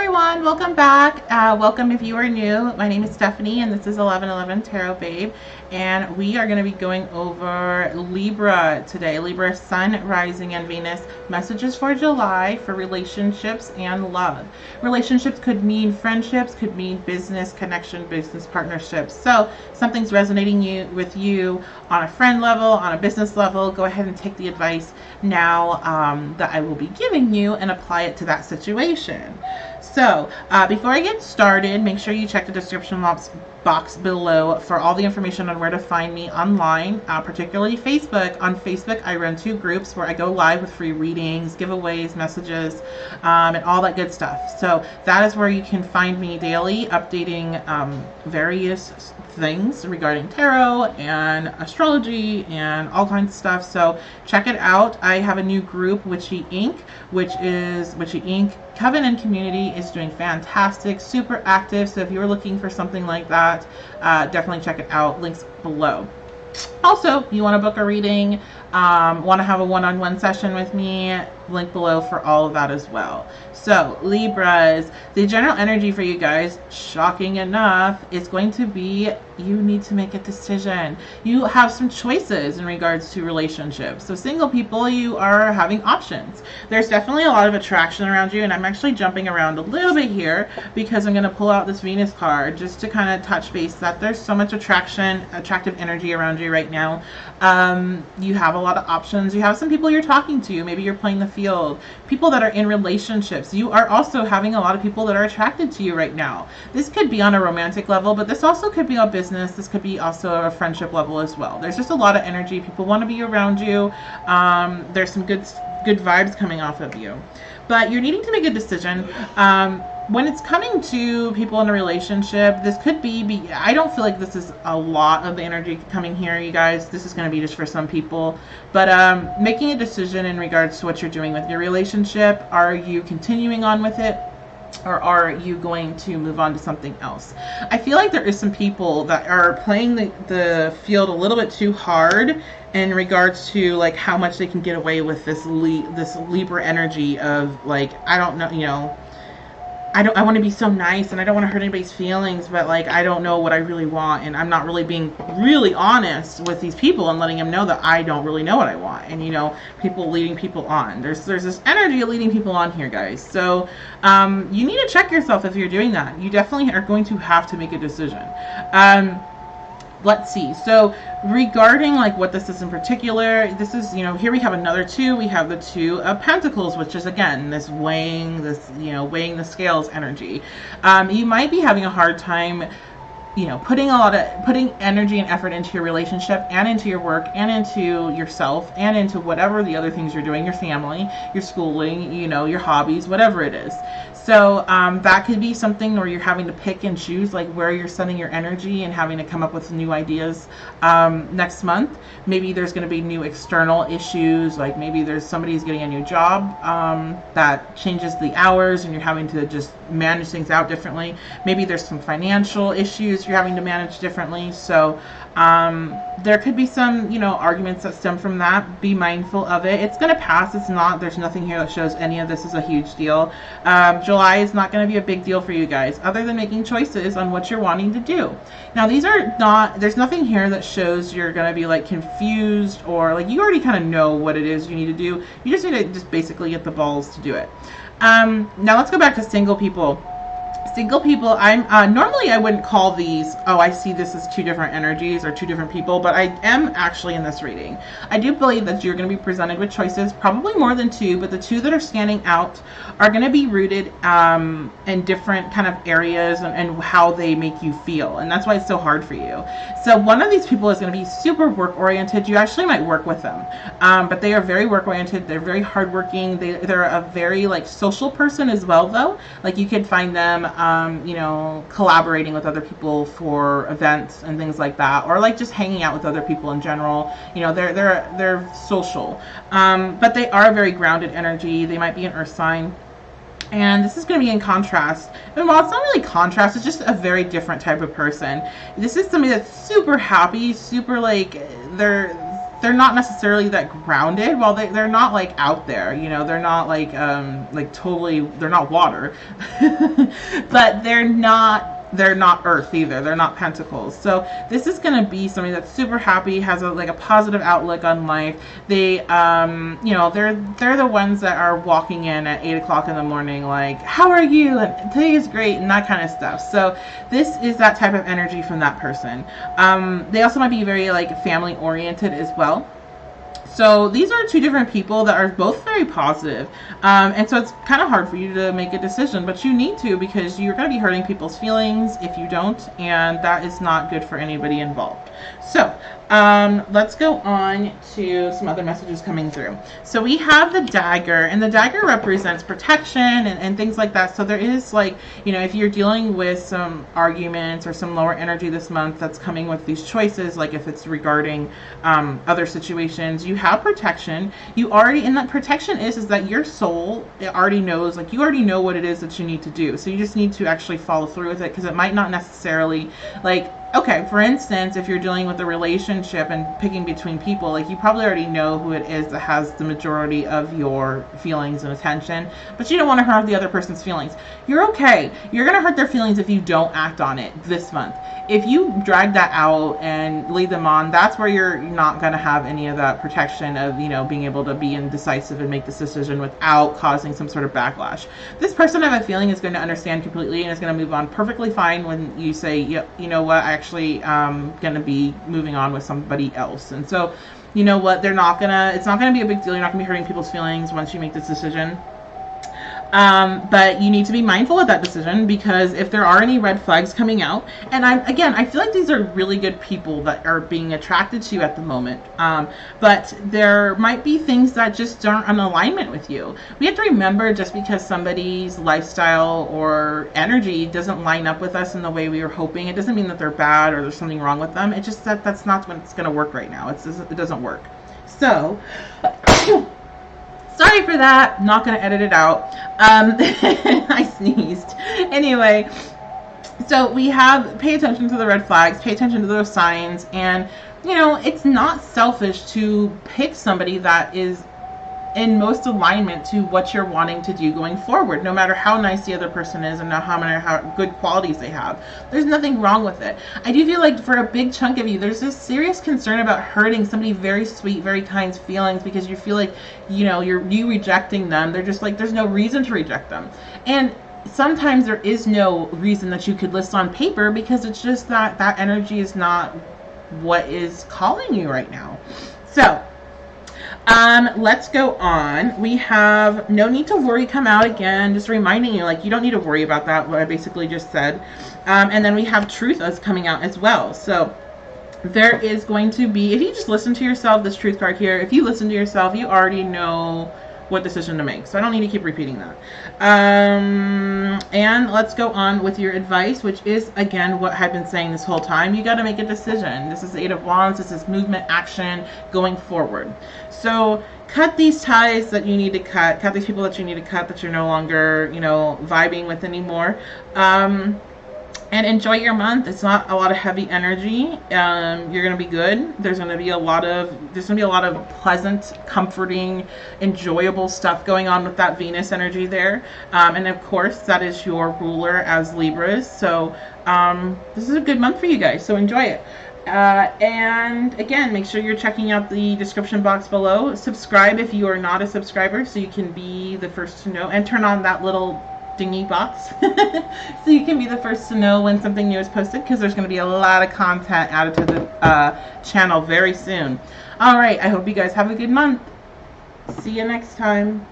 everyone, welcome back. Welcome if you are new. My name is Stephanie and this is 1111 Tarot Babe, and we are going to be going over Libra today. Libra, Sun, Rising, and Venus. Messages for July for relationships and love. Relationships could mean friendships, could mean business connection, business partnerships. So something's resonating with you on a friend level, on a business level. Go ahead and take the advice now that I will be giving you and apply it to that situation. So before I get started, make sure you check the description box below for all the information on where to find me online, particularly Facebook. On Facebook, I run 2 groups where I go live with free readings, giveaways, messages, and all that good stuff. So that is where you can find me daily, updating various things regarding tarot and astrology and all kinds of stuff. So check it out. I have a new group, Witchy Inc., which is Witchy Inc. Coven and Community is doing fantastic, super active. So if you're looking for something like that, definitely check it out. Links below. Also, you want to book a reading, want to have a one-on-one session with me, link below for all of that as well. So Libras, the general energy for you guys, shocking enough, is going to be you need to make a decision. You have some choices in regards to relationships. So single people, you are having options. There's definitely a lot of attraction around you, and I'm actually jumping around a little bit here because I'm going to pull out this Venus card just to kind of touch base that there's so much attractive energy around you right now. You have a lot of options. You have some people you're talking to. Maybe you're playing the field. People that are in relationships. You are also having a lot of people that are attracted to you right now. This could be on a romantic level, but this also could be a business. This could be also a friendship level as well. There's just a lot of energy. People want to be around you. There's some good vibes coming off of you. But you're needing to make a decision. When it's coming to people in a relationship, this could be I don't feel like this is a lot of the energy coming here, you guys. This is going to be just for some people. But making a decision in regards to what you're doing with your relationship. Are you continuing on with it? Or are you going to move on to something else? I feel like there is some people that are playing the field a little bit too hard in regards to like how much they can get away with this Libra energy of like, I don't know, you know, I want to be so nice and I don't want to hurt anybody's feelings, but like I don't know what I really want, and I'm not really being really honest with these people and letting them know that I don't really know what I want. And you know, people leading people on. There's this energy of leading people on here, guys. So you need to check yourself if you're doing that. You definitely are going to have to make a decision. Let's see. So regarding like what this is in particular, this is, you know, here we have another 2. We have the 2 of Pentacles, which is again this weighing the scales energy. You might be having a hard time, you know, putting energy and effort into your relationship and into your work and into yourself and into whatever the other things you're doing, your family, your schooling, you know, your hobbies, whatever it is. So that could be something where you're having to pick and choose like where you're sending your energy and having to come up with new ideas next month. Maybe there's going to be new external issues, like maybe there's somebody's getting a new job that changes the hours and you're having to just manage things out differently. Maybe there's some financial issues you're having to manage differently. So there could be some, you know, arguments that stem from that. Be mindful of it. It's going to pass. There's nothing here that shows any of this is a huge deal. July is not going to be a big deal for you guys, other than making choices on what you're wanting to do. Now, there's nothing here that shows you're going to be like confused or like you already kind of know what it is you need to do. You just need to just basically get the balls to do it. Now let's go back to single people. Single people, I'm normally I wouldn't call these, oh, I see this as 2 different energies or 2 different people, but I am actually in this reading. I do believe that you're going to be presented with choices, probably more than 2, but the 2 that are standing out are going to be rooted in different kind of areas and how they make you feel, and that's why it's so hard for you. So one of these people is going to be super work oriented. You actually might work with them, but they are very work oriented. They're very hardworking. They're a very like social person as well, though. Like you could find them you know, collaborating with other people for events and things like that, or like just hanging out with other people in general. You know, they're social, but they are a very grounded energy. They might be an earth sign. And this is going to be in contrast. And while it's not really contrast, it's just a very different type of person. This is somebody that's super happy, super like, they're not necessarily that grounded. Well, they're not like out there, you know, they're not like totally, they're not water, but they're not earth either. They're not pentacles. So this is going to be somebody that's super happy, has a positive outlook on life. They, you know, they're the ones that are walking in at 8 o'clock in the morning, like, how are you? And today is great, and that kind of stuff. So this is that type of energy from that person. They also might be very like family oriented as well. So these are two different people that are both very positive. And so it's kind of hard for you to make a decision, but you need to, because you're going to be hurting people's feelings if you don't, and that is not good for anybody involved. So let's go on to some other messages coming through. So we have the dagger, and the dagger represents protection and things like that. So there is, like, you know, if you're dealing with some arguments or some lower energy this month that's coming with these choices, like if it's regarding other situations, you have protection. You already, and that protection is that your soul, it already knows, like, you already know what it is that you need to do. So you just need to actually follow through with it, because it might not necessarily, like, okay, for instance, if you're dealing with a relationship and picking between people, like, you probably already know who it is that has the majority of your feelings and attention, but you don't want to hurt the other person's feelings. You're okay. You're going to hurt their feelings if you don't act on it this month. If you drag that out and lead them on, that's where you're not going to have any of that protection of, you know, being able to be indecisive and make this decision without causing some sort of backlash. This person, I have a feeling, is going to understand completely and is going to move on perfectly fine when you say, yeah, you know what, I actually going to be moving on with somebody else. And so, you know what, it's not going to be a big deal. You're not going to be hurting people's feelings once you make this decision. But you need to be mindful of that decision, because if there are any red flags coming out, and I feel like these are really good people that are being attracted to you at the moment, but there might be things that just aren't in alignment with you. We have to remember, just because somebody's lifestyle or energy doesn't line up with us in the way we were hoping, it doesn't mean that they're bad or there's something wrong with them. It's just that's not what's going to work right now. It doesn't work. So sorry for that. I'm not going to edit it out. I sneezed. Anyway, so we have, pay attention to the red flags, pay attention to those signs, and, you know, it's not selfish to pick somebody that is in most alignment to what you're wanting to do going forward, no matter how nice the other person is and how good qualities they have. There's nothing wrong with it. I do feel like for a big chunk of you, there's this serious concern about hurting somebody very sweet, very kind's feelings, because you feel like, you know, you rejecting them. They're just like, there's no reason to reject them. And sometimes there is no reason that you could list on paper, because it's just that energy is not what is calling you right now. So let's go on. We have no need to worry come out again, just reminding you, like, you don't need to worry about that, what I basically just said. And then we have truth as coming out as well. So there is going to be, if you just listen to yourself, this truth card here, if you listen to yourself, you already know what decision to make. So I don't need to keep repeating that. And let's go on with your advice, which is, again, what I've been saying this whole time. You got to make a decision. This is the Eight of Wands. This is movement, action, going forward. So cut these ties that you need to cut these people that you need to cut, that you're no longer, you know, vibing with anymore. And enjoy your month. It's not a lot of heavy energy. You're gonna be good. There's gonna be a lot of pleasant, comforting, enjoyable stuff going on with that Venus energy there. And of course, that is your ruler as Libras. So this is a good month for you guys. So enjoy it. And again, make sure you're checking out the description box below. Subscribe if you are not a subscriber, so you can be the first to know, and turn on that little dingy box so you can be the first to know when something new is posted, because there's going to be a lot of content added to the channel very soon. All right, I hope you guys have a good month. See you next time.